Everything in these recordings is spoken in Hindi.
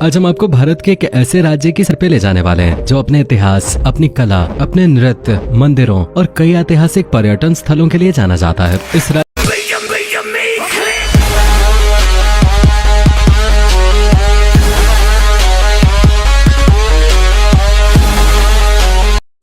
आज हम आपको भारत के एक ऐसे राज्य की सर पे ले जाने वाले हैं जो अपने इतिहास, अपनी कला, अपने नृत्य, मंदिरों और कई ऐतिहासिक पर्यटन स्थलों के लिए जाना जाता है।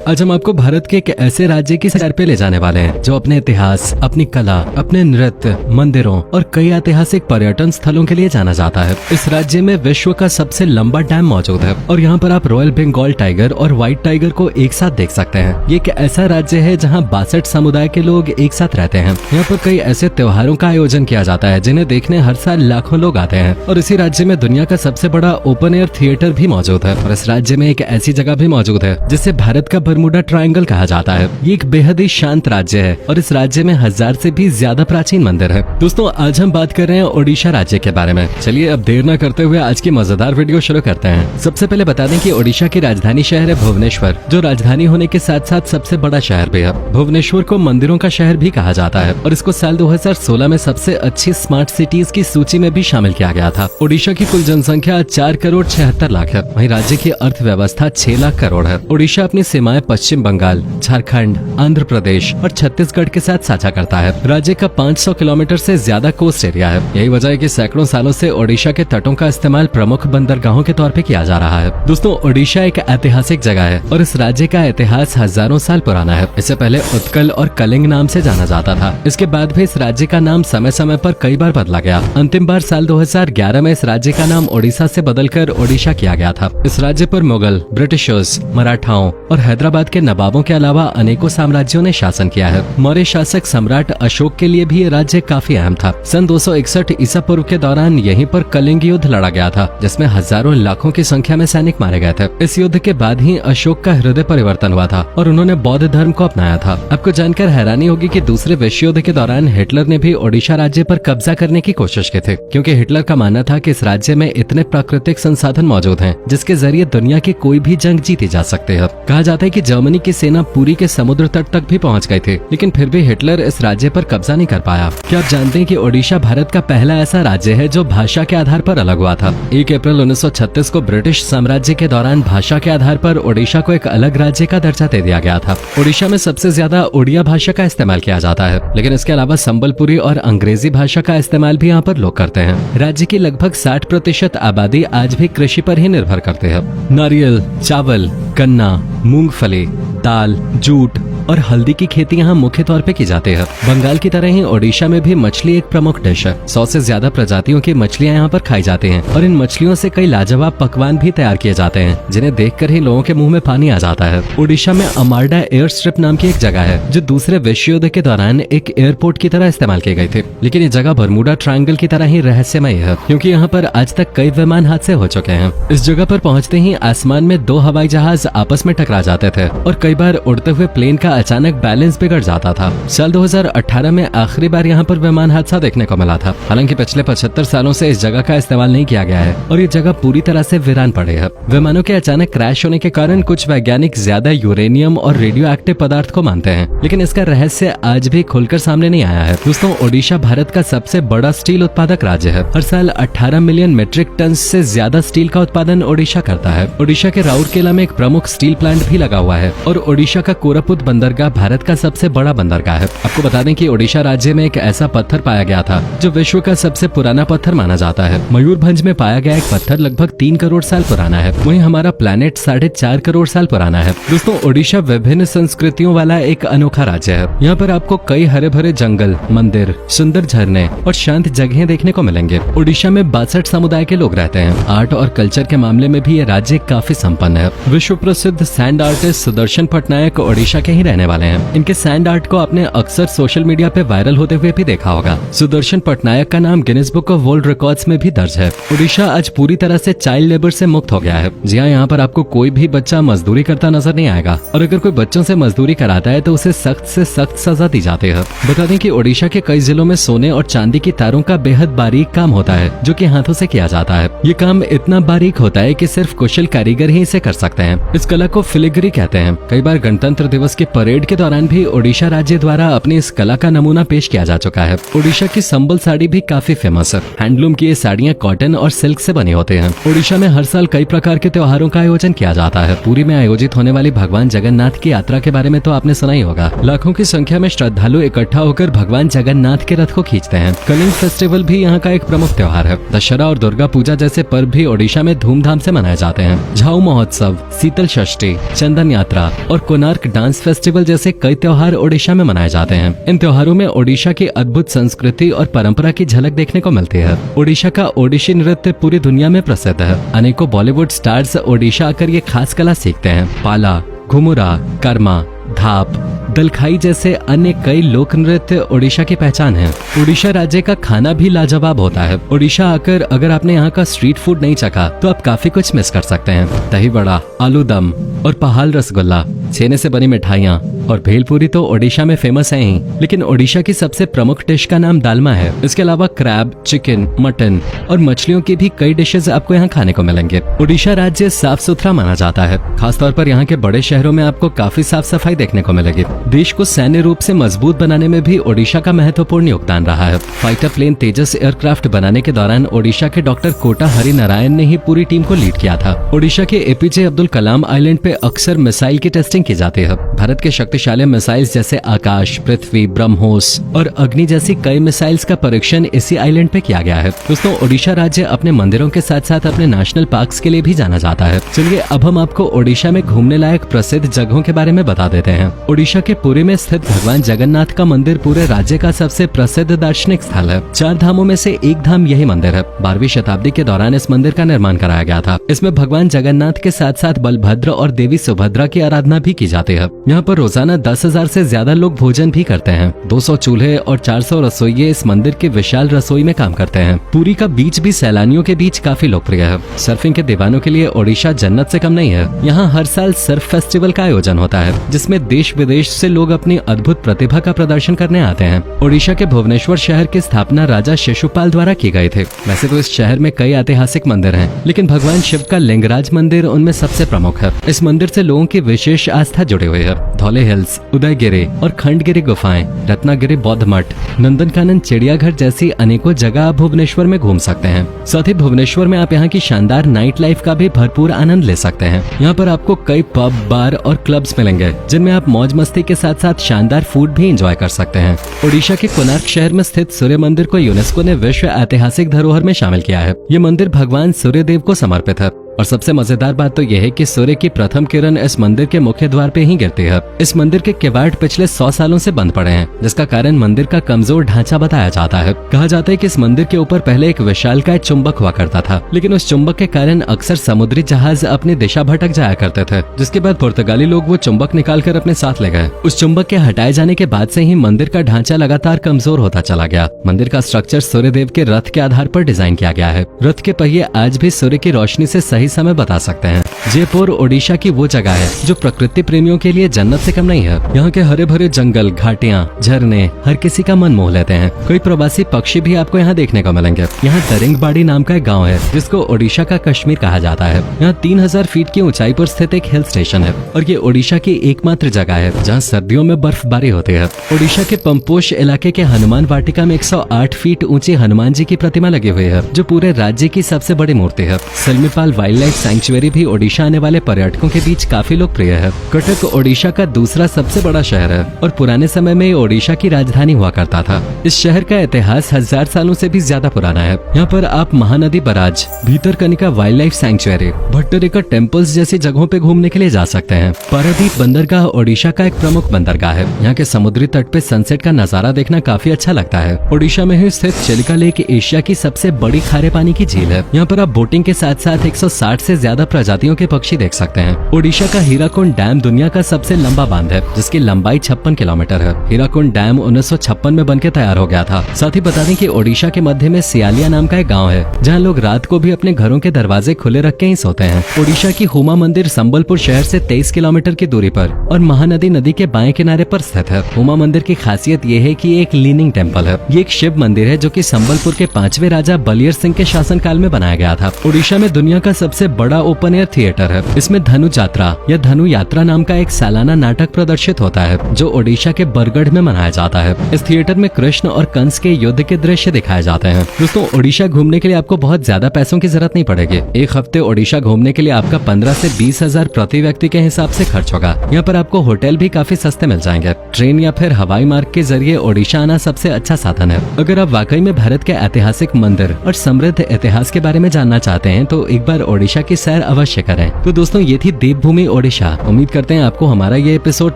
आज हम आपको भारत के एक ऐसे राज्य की सैर पे ले जाने वाले हैं जो अपने इतिहास, अपनी कला, अपने नृत्य, मंदिरों और कई ऐतिहासिक पर्यटन स्थलों के लिए जाना जाता है। इस राज्य में विश्व का सबसे लंबा डैम मौजूद है और यहाँ पर आप रॉयल बंगाल टाइगर और व्हाइट टाइगर को एक साथ देख सकते हैं। ये एक ऐसा राज्य है जहाँ 62 समुदाय के लोग एक साथ रहते हैं। यहाँ पर कई ऐसे त्योहारों का आयोजन किया जाता है जिन्हें देखने हर साल लाखों लोग आते हैं। और इसी राज्य में दुनिया का सबसे बड़ा ओपन एयर थिएटर भी मौजूद है। और इस राज्य में एक ऐसी जगह भी मौजूद है जिसे भारत का बरमूडा ट्रायंगल कहा जाता है। ये एक बेहद ही शांत राज्य है और इस राज्य में 1000 से भी ज्यादा प्राचीन मंदिर है। दोस्तों, आज हम बात कर रहे हैं ओडिशा राज्य के बारे में। चलिए अब देर न करते हुए आज की मजेदार वीडियो शुरू करते हैं। सबसे पहले बता दें कि ओडिशा की राजधानी शहर है भुवनेश्वर, जो राजधानी होने के साथ साथ सबसे बड़ा शहर भी है। भुवनेश्वर को मंदिरों का शहर भी कहा जाता है और इसको साल 2016 में सबसे अच्छी स्मार्ट सिटीज की सूची में भी शामिल किया गया था। ओडिशा की कुल जनसंख्या 4 करोड़ 76 लाख है। वहीं राज्य की अर्थव्यवस्था 6 लाख करोड़ है। ओडिशा अपनी सीमाएं पश्चिम बंगाल, झारखंड, आंध्र प्रदेश और छत्तीसगढ़ के साथ साझा करता है। राज्य का 500 किलोमीटर से ज्यादा कोस्ट एरिया है। यही वजह है कि सैकड़ों सालों से ओडिशा के तटों का इस्तेमाल प्रमुख बंदरगाहों के तौर पे किया जा रहा है। दोस्तों, ओडिशा एक ऐतिहासिक जगह है और इस राज्य का इतिहास हजारों साल पुराना है। इससे पहले उत्कल और कलिंग नाम से जाना जाता था। इसके बाद भी इस राज्य का नाम समय समय पर कई बार बदला गया। अंतिम बार साल 2011 में इस राज्य का नाम ओडिशा से बदलकर ओडिशा किया गया था। इस राज्य पर मुगल, ब्रिटिशर्स, मराठाओं और हैदराबाद के नवाबों के अलावा अनेकों साम्राज्यों ने शासन किया है। मौर्य शासक सम्राट अशोक के लिए भी ये राज्य काफी अहम था। सन 261 ईसा पूर्व के दौरान यहीं पर कलिंग युद्ध लड़ा गया था, जिसमें हजारों लाखों की संख्या में सैनिक मारे गए थे। इस युद्ध के बाद ही अशोक का हृदय परिवर्तन हुआ था और उन्होंने बौद्ध धर्म को अपनाया था। आपको जानकर हैरानी होगी कि दूसरे विश्व युद्ध के दौरान हिटलर ने भी ओडिशा राज्य पर कब्जा करने की कोशिश की थी, क्योंकि हिटलर का मानना था कि इस राज्य में इतने प्राकृतिक संसाधन मौजूद हैं जिसके जरिए दुनिया की कोई भी जंग जीती जा सकती है। कहा जाता है कि जर्मनी की सेना पूरी के समुद्र तट तक भी पहुंच गई थी, लेकिन फिर भी हिटलर इस राज्य पर कब्जा नहीं कर पाया। क्या आप जानते हैं कि ओडिशा भारत का पहला ऐसा राज्य है जो भाषा के आधार पर अलग हुआ था। 1 अप्रैल 1936 को ब्रिटिश साम्राज्य के दौरान भाषा के आधार पर ओडिशा को एक अलग राज्य का दर्जा दे दिया गया था। ओडिशा में सबसे ज्यादा ओडिया भाषा का इस्तेमाल किया जाता है, लेकिन इसके अलावा संबलपुरी और अंग्रेजी भाषा का इस्तेमाल भी यहाँ पर लोग करते हैं। राज्य की लगभग 60% आबादी आज भी कृषि पर ही निर्भर करते हैं। नारियल, चावल, गन्ना, मूंगफली, दाल, जूट और हल्दी की खेती यहाँ मुख्य तौर पे की जाती है। बंगाल की तरह ही ओडिशा में भी मछली एक प्रमुख डिश है। 100 से ज्यादा प्रजातियों की मछलियाँ यहाँ पर खाई जाती हैं और इन मछलियों से कई लाजवाब पकवान भी तैयार किए जाते हैं, जिन्हें देखकर ही लोगों के मुंह में पानी आ जाता है। ओडिशा में अमारडा एयर स्ट्रिप नाम की एक जगह है जो दूसरे विश्व युद्ध के दौरान एक एयरपोर्ट की तरह इस्तेमाल की गई थी, लेकिन ये जगह बरमूडा ट्रायंगल की तरह ही रहस्यमय है, क्योंकि यहाँ पर आज तक कई विमान हादसे हो चुके हैं। इस जगह पर पहुँचते ही आसमान में 2 हवाई जहाज आपस में टकरा जाते थे और कई बार उड़ते हुए प्लेन का अचानक बैलेंस बिगड़ जाता था। साल 2018 में आखिरी बार यहाँ पर विमान हादसा देखने को मिला था। हालांकि पिछले 75 सालों से इस जगह का इस्तेमाल नहीं किया गया है और ये जगह पूरी तरह से वीरान पड़ी है। विमानों के अचानक क्रैश होने के कारण कुछ वैज्ञानिक ज्यादा यूरेनियम और रेडियो एक्टिव पदार्थ को मानते हैं, लेकिन इसका रहस्य आज भी खुलकर सामने नहीं आया है। दोस्तों, ओडिशा भारत का सबसे बड़ा स्टील उत्पादक राज्य है। हर साल 18 मिलियन मीट्रिक टन से ज्यादा स्टील का उत्पादन ओडिशा करता है। ओडिशा के राउरकेला में एक प्रमुख स्टील प्लांट भी लगा हुआ है और ओडिशा का कोरापुट बंदरगाह भारत का सबसे बड़ा बंदरगाह है। आपको बता दें कि ओडिशा राज्य में एक ऐसा पत्थर पाया गया था जो विश्व का सबसे पुराना पत्थर माना जाता है। मयूरभंज में पाया गया एक पत्थर लगभग 3 करोड़ साल पुराना है। वहीं हमारा प्लेनेट 4.5 करोड़ साल पुराना है। दोस्तों, ओडिशा विभिन्न संस्कृतियों वाला एक अनोखा राज्य है। यहाँ पर आपको कई हरे भरे जंगल, मंदिर, सुंदर झरने और शांत जगहें देखने को मिलेंगे। ओडिशा में 62 समुदाय के लोग रहते हैं। आर्ट और कल्चर के मामले में भी ये राज्य काफी संपन्न है। विश्व प्रसिद्ध सैंड आर्टिस्ट सुदर्शन पटनायक ओडिशा के ही रहने वाले हैं। इनके सैंड आर्ट को आपने अक्सर सोशल मीडिया पे वायरल होते हुए भी देखा होगा। सुदर्शन पटनायक का नाम Guinness book of world records में भी दर्ज है। ओडिशा आज पूरी तरह से चाइल्ड लेबर से मुक्त हो गया है। जी हाँ, यहाँ पर आपको कोई भी बच्चा मजदूरी करता नजर नहीं आएगा और अगर कोई बच्चों से मजदूरी कराता है तो उसे सख्त से सख्त सजा दी जाती है। बता दें कि ओडिशा के कई जिलों में सोने और चांदी की तारों का बेहद बारीक काम होता है, जो कि हाथों से किया जाता है। ये काम इतना बारीक होता है कि सिर्फ कुशल कारीगर ही इसे कर सकते हैं। इस कला को फिलिग्री कहते हैं। कई बार गणतंत्र दिवस की परेड के दौरान भी ओडिशा राज्य द्वारा अपनी इस कला का नमूना पेश किया जा चुका है। ओडिशा की संबल साड़ी भी काफी फेमस है। हैंडलूम की ये साड़ियाँ कॉटन और सिल्क से बने होते हैं। ओडिशा में हर साल कई प्रकार के त्योहारों का आयोजन किया जाता है। पुरी में आयोजित होने वाली भगवान जगन्नाथ की यात्रा के बारे में तो आपने सुना ही होगा। लाखों की संख्या में श्रद्धालु इकट्ठा होकर भगवान जगन्नाथ के रथ को खींचते हैं। कलिंग फेस्टिवल भी यहाँ का एक प्रमुख त्योहार है। दशहरा और दुर्गा पूजा जैसे पर्व भी ओडिशा में धूमधाम से मनाए जाते हैं। झाऊ महोत्सव, शीतल षष्ठी, चंदन यात्रा और कोणार्क डांस फेस्टिवल जैसे कई त्योहार ओडिशा में मनाए जाते हैं। इन त्योहारों में ओडिशा की अद्भुत संस्कृति और परंपरा की झलक देखने को मिलती है। ओडिशा का ओडिशी नृत्य पूरी दुनिया में प्रसिद्ध है। अनेकों बॉलीवुड स्टार्स ओडिशा आकर ये खास कला सीखते हैं। पाला, घुमुरा, कर्मा, धाप, दलखाई जैसे अन्य कई लोक नृत्य ओडिशा की पहचान है। ओडिशा राज्य का खाना भी लाजवाब होता है। ओडिशा आकर अगर आपने यहाँ का स्ट्रीट फूड नहीं चखा तो आप काफी कुछ मिस कर सकते हैं। दही बड़ा, आलू दम और पहाल रसगुल्ला, छेने से बनी मिठाइयाँ और भेलपुरी तो ओडिशा में फेमस है ही, लेकिन ओडिशा की सबसे प्रमुख डिश का नाम दालमा है। इसके अलावा क्रैब, चिकन, मटन और मछलियों की भी कई डिशेज आपको यहाँ खाने को मिलेंगे। ओडिशा राज्य साफ सुथरा माना जाता है। खासतौर पर यहाँ के बड़े शहरों में आपको काफी साफ सफाई देखने को मिलेगी। देश को सैन्य रूप से मजबूत बनाने में भी ओडिशा का महत्वपूर्ण योगदान रहा है। फाइटर प्लेन तेजस एयरक्राफ्ट बनाने के दौरान ओडिशा के डॉक्टर कोटा हरि नारायण ने ही पूरी टीम को लीड किया था। ओडिशा के एपीजे अब्दुल कलाम आइलैंड पे अक्सर मिसाइल की टेस्टिंग की जाती है। भारत के शक्तिशाली मिसाइल्स जैसे आकाश, पृथ्वी, ब्रह्मोस और अग्नि जैसी कई मिसाइल्स का परीक्षण इसी आइलैंड पे किया गया है। दोस्तों, ओडिशा राज्य अपने मंदिरों के साथ साथ अपने नेशनल पार्क्स के लिए भी जाना जाता है। चलिए अब हम आपको ओडिशा में घूमने लायक प्रसिद्ध जगहों के बारे में बता देते हैं। ओडिशा के पुरी में स्थित भगवान जगन्नाथ का मंदिर पूरे राज्य का सबसे प्रसिद्ध दार्शनिक स्थल है। 4 धामों में से एक धाम यही मंदिर है। 12वीं शताब्दी के दौरान इस मंदिर का निर्माण कराया गया था। इसमें भगवान जगन्नाथ के साथ साथ बलभद्र और देवी सुभद्रा की आराधना भी की जाती है। यहाँ पर रोजाना 10,000 से ज्यादा लोग भोजन भी करते हैं। 200 चूल्हे और 400 रसोइये इस मंदिर की विशाल रसोई में काम करते हैं। पुरी का बीच भी सैलानियों के बीच काफी लोकप्रिय है। सर्फिंग के दीवानों के लिए ओडिशा जन्नत से कम नहीं है। यहाँ हर साल सर्फ फेस्टिवल का आयोजन होता है, जिसमें देश विदेश से लोग अपनी अद्भुत प्रतिभा का प्रदर्शन करने आते हैं। ओडिशा के भुवनेश्वर शहर की स्थापना राजा शिशुपाल द्वारा की गई थी। वैसे तो इस शहर में कई ऐतिहासिक मंदिर हैं, लेकिन भगवान शिव का लिंगराज मंदिर उनमें सबसे प्रमुख है। इस मंदिर से लोगों की विशेष आस्था जुड़ी हुई है। धौले हिल्स, उदयगिरी और खंडगिरी गुफाएं, रत्नागिरी बौद्ध मठ, नंदनकानन चिड़ियाघर जैसी अनेकों जगह आप भुवनेश्वर में घूम सकते हैं। साथ ही भुवनेश्वर में आप यहाँ की शानदार नाइट लाइफ का भी भरपूर आनंद ले सकते हैं। यहाँ पर आपको कई पब, बार और क्लब्स मिलेंगे, जिनमें आप मौज मस्ती के साथ साथ शानदार फूड भी एंजॉय कर सकते हैं। ओडिशा के कोणार्क शहर में स्थित सूर्य मंदिर को यूनेस्को ने विश्व ऐतिहासिक धरोहर में शामिल किया है। ये मंदिर भगवान सूर्य देव को समर्पित है। और सबसे मजेदार बात तो यह है कि सूर्य की प्रथम किरण इस मंदिर के मुख्य द्वार पे ही गिरती है। इस मंदिर के किवाड़ पिछले 100 सालों से बंद पड़े हैं, जिसका कारण मंदिर का कमजोर ढांचा बताया जाता है। कहा जाता है कि इस मंदिर के ऊपर पहले एक विशालकाय चुंबक हुआ करता था, लेकिन उस चुंबक के कारण अक्सर समुद्री जहाज अपनी दिशा भटक जाया करते थे, जिसके बाद पुर्तगाली लोग वो चुंबक निकालकर अपने साथ ले गए। उस चुंबक के हटाए जाने के बाद से ही मंदिर का ढांचा लगातार कमजोर होता चला गया। मंदिर का स्ट्रक्चर सूर्यदेव के रथ के आधार पर डिजाइन किया गया है। रथ के पहिए आज भी सूर्य की रोशनी से सही समय बता सकते हैं। जयपुर ओडिशा की वो जगह है जो प्रकृति प्रेमियों के लिए जन्नत से कम नहीं है। यहाँ के हरे भरे जंगल, घाटियाँ, झरने हर किसी का मन मोह लेते हैं। कई प्रवासी पक्षी भी आपको यहाँ देखने को मिलेंगे। यहाँ दरिंगबाड़ी नाम का एक गाँव है, जिसको ओडिशा का कश्मीर कहा जाता है। यहाँ 3000 फीट की ऊंचाई पर स्थित एक हिल स्टेशन है और ये ओडिशा की एकमात्र जगह है जहाँ सर्दियों में बर्फबारी होती है। ओडिशा के पंपोश इलाके के हनुमान वाटिका में 108 फीट ऊंची हनुमान जी की प्रतिमा लगी हुई है, जो पूरे राज्य की सबसे बड़ी मूर्ति है। सिलमीपाल वाइल्ड लाइफ सैंक्चुअरी भी ओडिशा आने वाले पर्यटकों के बीच काफी लोकप्रिय है। कटक ओडिशा का दूसरा सबसे बड़ा शहर है और पुराने समय में ओडिशा की राजधानी हुआ करता था। इस शहर का इतिहास 1000 सालों से भी ज्यादा पुराना है। यहाँ पर आप Mahanadi barrage, Bhitarkanika wildlife sanctuary, Bhattarika temples जैसी जगहों पे घूमने के लिए जा सकते हैं। पारादीप बंदरगाह ओडिशा का एक प्रमुख बंदरगाह है। यहाँ के समुद्री तट पे सनसेट का नजारा देखना काफी अच्छा लगता है। ओडिशा में ही स्थित चिलिका लेक एशिया की सबसे बड़ी खारे पानी की झील है। यहाँ पर आप बोटिंग के साथ साथ 160 से ज्यादा प्रजातियों के पक्षी देख सकते हैं। ओडिशा का हीराकुंड डैम दुनिया का सबसे लंबा बांध है, जिसकी लंबाई 56 किलोमीटर है। हीराकुंड डैम 1956 में बनके तैयार हो गया था। साथ ही बता दें कि ओडिशा के मध्य में सियालिया नाम का एक गाँव है, जहाँ लोग रात को भी अपने घरों के दरवाजे खुले रख के ही सोते हैं। ओडिशा की हुमा मंदिर संबलपुर शहर से 23 किलोमीटर की दूरी पर और महानदी नदी के बाएं किनारे पर स्थित है। हुमा मंदिर की खासियत ये है कि ये एक लीनिंग टेम्पल है। ये एक शिव मंदिर है जो कि संबलपुर के 5वें राजा बलियर सिंह के शासनकाल में बनाया गया था। ओडिशा में दुनिया का सबसे बड़ा ओपन एयर थिएटर थिएटर है। इसमें धनु यात्रा या धनु यात्रा नाम का एक सालाना नाटक प्रदर्शित होता है जो ओडिशा के बरगढ़ में मनाया जाता है। इस थिएटर में कृष्ण और कंस के युद्ध के दृश्य दिखाए जाते हैं। दोस्तों, ओडिशा घूमने के लिए आपको बहुत ज्यादा पैसों की जरूरत नहीं पड़ेगी। एक हफ्ते ओडिशा घूमने के लिए आपका 15 से 20 हजार प्रति व्यक्ति के हिसाब से खर्च होगा। यहाँ पर आपको होटल भी काफी सस्ते मिल जाएंगे। ट्रेन या फिर हवाई मार्ग के जरिए ओडिशा आना सबसे अच्छा साधन है। अगर आप वाकई में भारत के ऐतिहासिक मंदिर और समृद्ध इतिहास के बारे में जानना चाहते हैं तो एक बार ओडिशा की सैर अवश्य करें। तो दोस्तों, ये थी देवभूमि ओडिशा। उम्मीद करते हैं आपको हमारा ये एपिसोड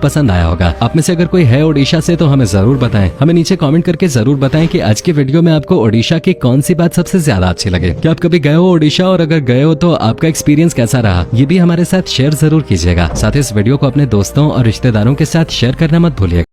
पसंद आया होगा। आप में से अगर कोई है ओडिशा से तो हमें जरूर बताएं। हमें नीचे कमेंट करके जरूर बताएं कि आज की वीडियो में आपको ओडिशा की कौन सी बात सबसे ज्यादा अच्छी लगे। क्या आप कभी गए हो ओडिशा, और अगर गए हो तो आपका एक्सपीरियंस कैसा रहा, ये भी हमारे साथ शेयर जरूर कीजिएगा। साथ ही इस वीडियो को अपने दोस्तों और रिश्तेदारों के साथ शेयर करना मत भूलिएगा।